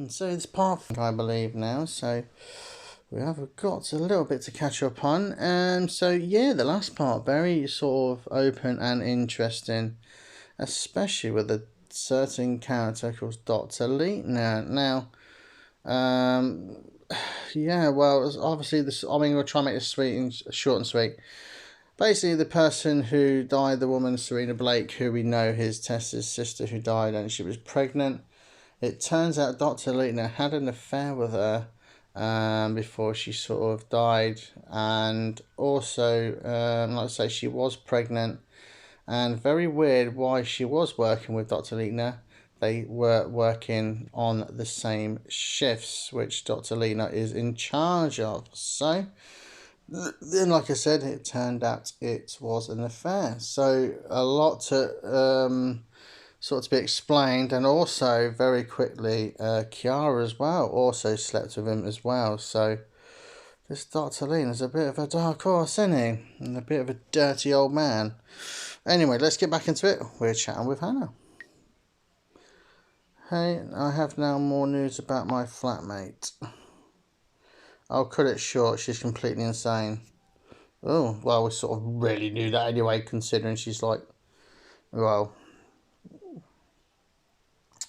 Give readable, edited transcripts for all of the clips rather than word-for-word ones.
So it's part 5, I believe now, so we have got a little bit to catch up on. So yeah, the last part, very sort of open and interesting, especially with a certain character called Dr. Leitner. Now, yeah, well, obviously this. I mean, we'll try and make this sweet and short and sweet. Basically, the person who died, the woman Serena Blake, who we know is Tessa's sister, who died, and she was pregnant. It turns out Dr. Leitner had an affair with her before she sort of died, and also, like I say, she was pregnant, and very weird why she was working with Dr. Leitner. They were working on the same shifts, which Dr. Leitner is in charge of. So, then, like I said, it turned out it was an affair. So, a lot to sort of to be explained, and also very quickly, Kiara as well also slept with him as well. So, this Dr. Lean is a bit of a dark horse, isn't he? And a bit of a dirty old man. Anyway, let's get back into it. We're chatting with Hannah. Hey, I have now more news about my flatmate. I'll cut it short, she's completely insane. Oh, well, we sort of really knew that anyway, considering she's like, well,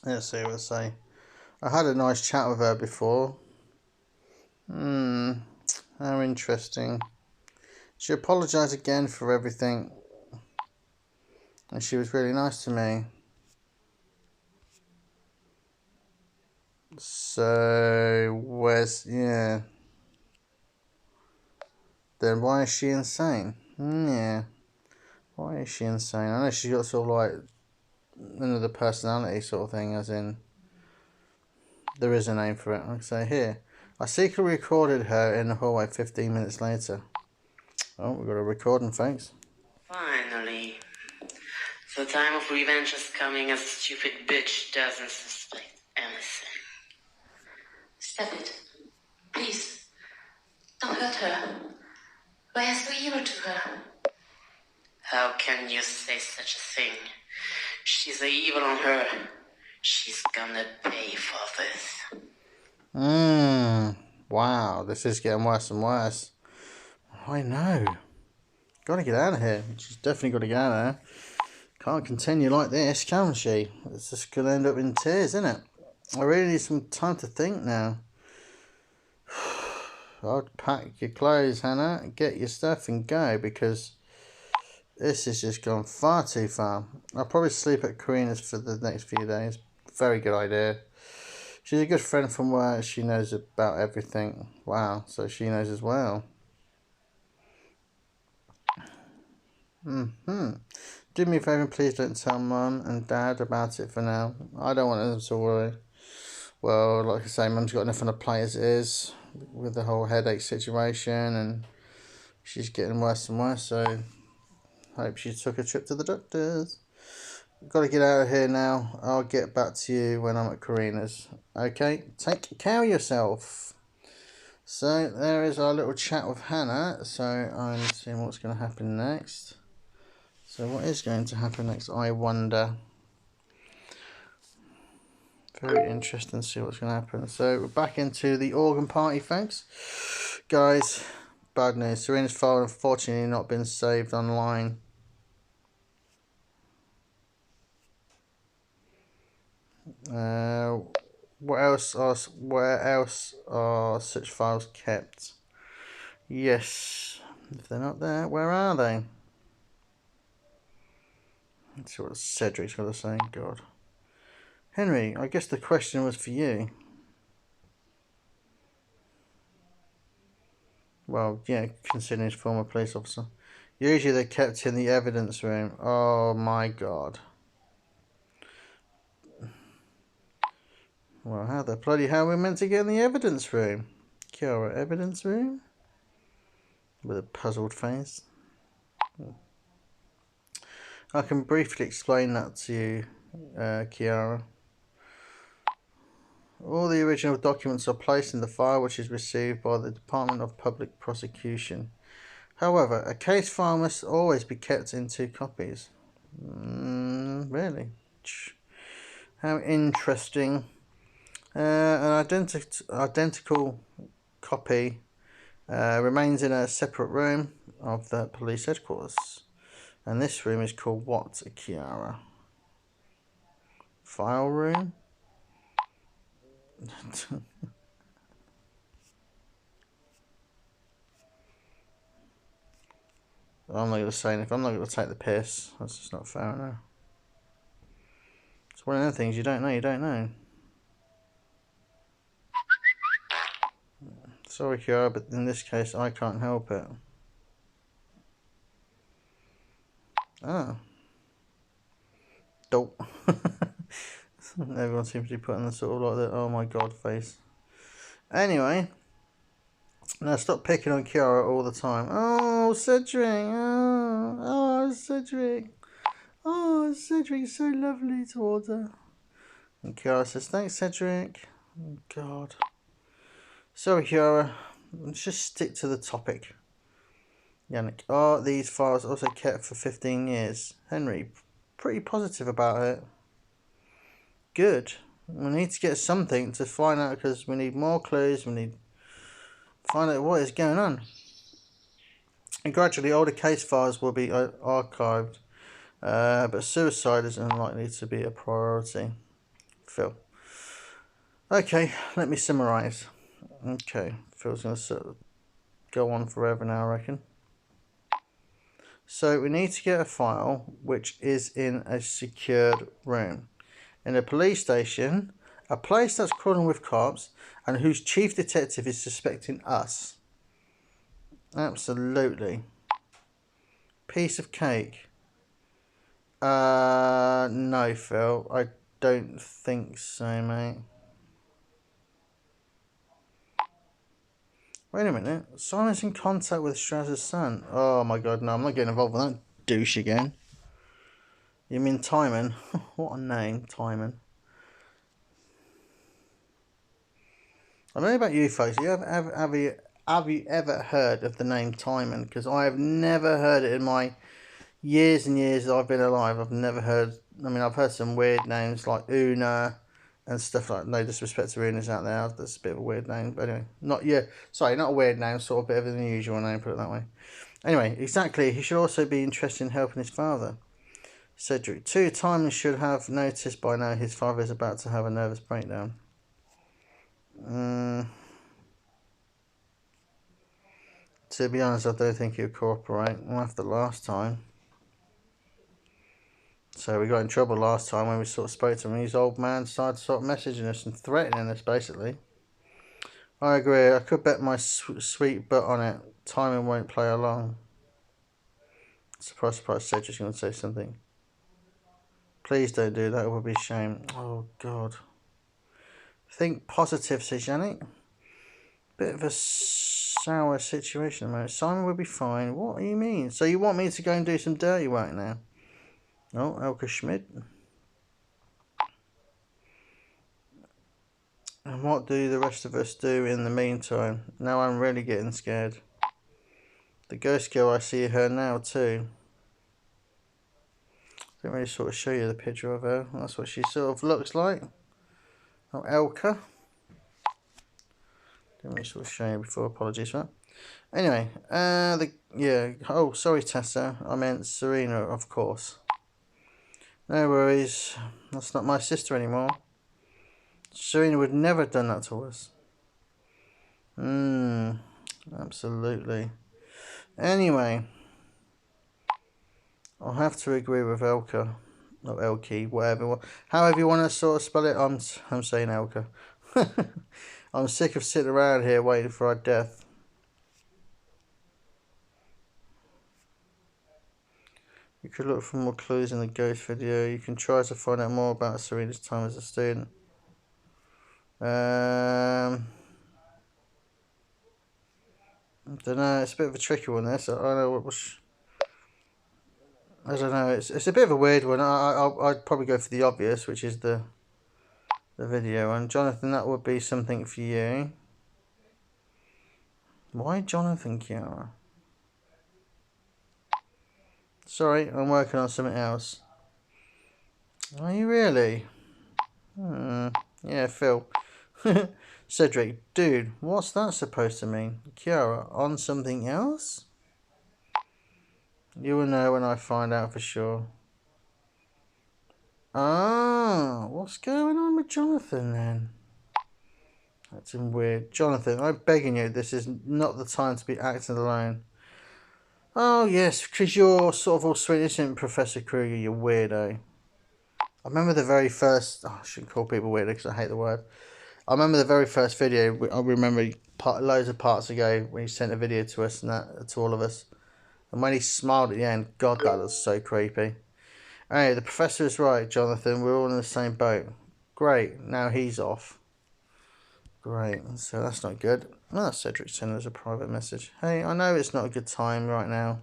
let's see what I say. I had a nice chat with her before. How interesting. She apologised again for everything, and she was really nice to me. So, yeah. Then why is she insane? Yeah. Why is she insane? I know she's got sort of like another personality sort of thing, as in, there is a name for it. Like I say here, I secretly recorded her in the hallway 15 minutes later. Oh, we've got a recording, thanks. Finally. The time of revenge is coming as the stupid bitch doesn't suspect anything. Stop it. Please. Don't hurt her. Why are you so evil to her? How can you say such a thing? She's the evil on her. She's gonna pay for this. Wow, this is getting worse and worse. I know. Gotta get out of here. She's definitely got to get out of there. Can't continue like this, can she? It's just gonna end up in tears, isn't it? I really need some time to think now. I'd pack your clothes, Hannah, get your stuff and go, because this has just gone far too far. I'll probably sleep at Karina's for the next few days. Very good idea. She's a good friend from work. She knows about everything. Wow, so she knows as well. Do me a favour, please don't tell Mum and Dad about it for now. I don't want them to worry. Well, like I say, Mum's got enough on the plate as it is, with the whole headache situation, and she's getting worse and worse, so hope she took a trip to the doctors. Got to get out of here now. I'll get back to you when I'm at Karina's. Okay, take care of yourself. So there is our little chat with Hannah. So I'm seeing what's going to happen next. So what is going to happen next, I wonder. Very interesting to see what's going to happen. So we're back into the organ party, folks. Guys, bad news. Serena's file unfortunately not been saved online. Where else are such files kept? Yes, if they're not there, where are they? Let's see what Cedric's got to say. God, Henry, I guess the question was for you. Well, yeah, considering he's former police officer. Usually they're kept in the evidence room. Oh my God. Well, how the bloody hell are we meant to get in the evidence room? Kiara, evidence room? With a puzzled face. I can briefly explain that to you, Kiara. All the original documents are placed in the file which is received by the Department of Public Prosecution. However, a case file must always be kept in 2 copies. Really? How interesting. And identical copy remains in a separate room of the police headquarters. And this room is called what, Kiara? File room? I'm not going to say anything. I'm not going to take the piss. That's just not fair enough. It's one of them things you don't know, you don't know. Sorry, Kiara, but in this case, I can't help it. Ah. Dope. Everyone seems to be putting the sort of like the oh my god face. Anyway. Now stop picking on Kiara all the time. Oh, Cedric. Oh, Cedric. Oh, Cedric's so lovely towards her. And Kiara says, thanks, Cedric. Oh, God. Sorry, Kiara. Let's just stick to the topic. Yannick. Are these files also kept for 15 years? Henry, pretty positive about it. Good. We need to get something to find out because we need more clues. We need to find out what is going on. And gradually, older case files will be archived. But suicide is unlikely to be a priority. Phil. Okay, let me summarise. Okay, Phil's going to go on forever now, I reckon. So we need to get a file which is in a secured room. In a police station, a place that's crawling with cops and whose chief detective is suspecting us. Absolutely. Piece of cake. No, Phil. I don't think so, mate. Wait a minute. Simon's in contact with Strazz's son. Oh my god, no, I'm not getting involved with that douche again. You mean Timon? What a name, Timon. I don't know about you folks. Have you ever heard of the name Timon? Because I have never heard it in my years and years that I've been alive. I've never heard. I mean, I've heard some weird names like Una and stuff like. No disrespect to Una's out there. That's a bit of a weird name. But anyway, not a weird name. Sort of a bit of an unusual name. Put it that way. Anyway, exactly. He should also be interested in helping his father. Cedric. 2. Timon should have noticed by now his father is about to have a nervous breakdown. To be honest, I don't think he'll cooperate. Well, after last time. So we got in trouble last time when we sort of spoke to him. His old man started sort of messaging us and threatening us, basically. I agree. I could bet my sweet butt on it. Timon won't play along. Surprise, surprise, Cedric's going to say something. Please don't do that. It would be a shame. Oh, God. Think positive, says Yannick. Bit of a sour situation at the moment. Simon will be fine. What do you mean? So you want me to go and do some dirty work now? Oh, Elke Schmidt. And what do the rest of us do in the meantime? Now I'm really getting scared. The ghost girl, I see her now too. I didn't really sort of show you the picture of her. That's what she sort of looks like. Oh, Elke. Didn't really sort of show you before. Apologies for that. Anyway, Oh, sorry, Tessa. I meant Serena, of course. No worries. That's not my sister anymore. Serena would never have done that to us. Absolutely. Anyway, I'll have to agree with Elke, or Elke, whatever, however you want to sort of spell it. I'm saying Elke. I'm sick of sitting around here waiting for our death. You could look for more clues in the ghost video. You can try to find out more about Serena's time as a student. I don't know. It's a bit of a tricky one. This I don't know what was. I don't know. It's a bit of a weird one. I'd probably go for the obvious, which is the video. And Jonathan, that would be something for you. Why Jonathan, Kiara? Sorry, I'm working on something else. Are you really? Yeah, Phil. Cedric, dude, what's that supposed to mean? Kiara, on something else? You will know when I find out for sure. Ah, what's going on with Jonathan then? That's weird. Jonathan, I'm begging you, this is not the time to be acting alone. Oh, yes, because you're sort of all sweet, isn't it, Professor Kruger, you weirdo? I remember the very first... Oh, I shouldn't call people weirdo because I hate the word. I remember the very first video. I remember loads of parts ago when he sent a video to us and that to all of us. And when he smiled at the end, God, that was so creepy. Anyway, the professor is right, Jonathan. We're all in the same boat. Great, now he's off. Great, so that's not good. Oh, Cedric sent us a private message. Hey, I know it's not a good time right now,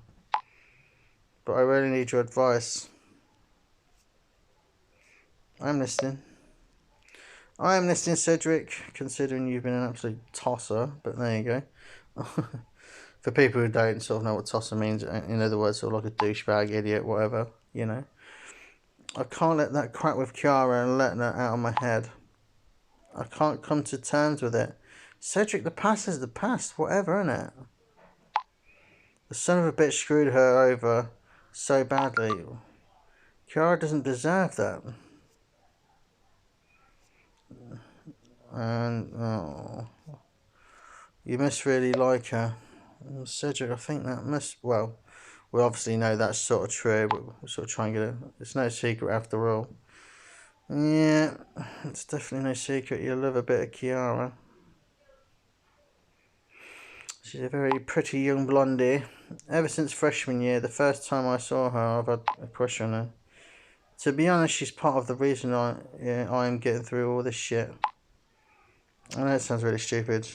but I really need your advice. I'm listening. I am listening, Cedric, considering you've been an absolute tosser, but there you go. For people who don't sort of know what tosser means, in other words, sort of like a douchebag, idiot, whatever, you know. I can't let that crap with Kiara and letting her out of my head. I can't come to terms with it. Cedric, the past is the past, whatever, innit? The son of a bitch screwed her over so badly. Kiara doesn't deserve that. And, oh, you must really like her. Cedric, I think that must, well, we obviously know that's sort of true, but we're sort of trying to get it. It's no secret after all. Yeah, it's definitely no secret you love a bit of Kiara. She's a very pretty young blondie. Ever since freshman year, the first time I saw her, I've had a crush on her. To be honest, she's part of the reason I am getting through all this shit. I know it sounds really stupid.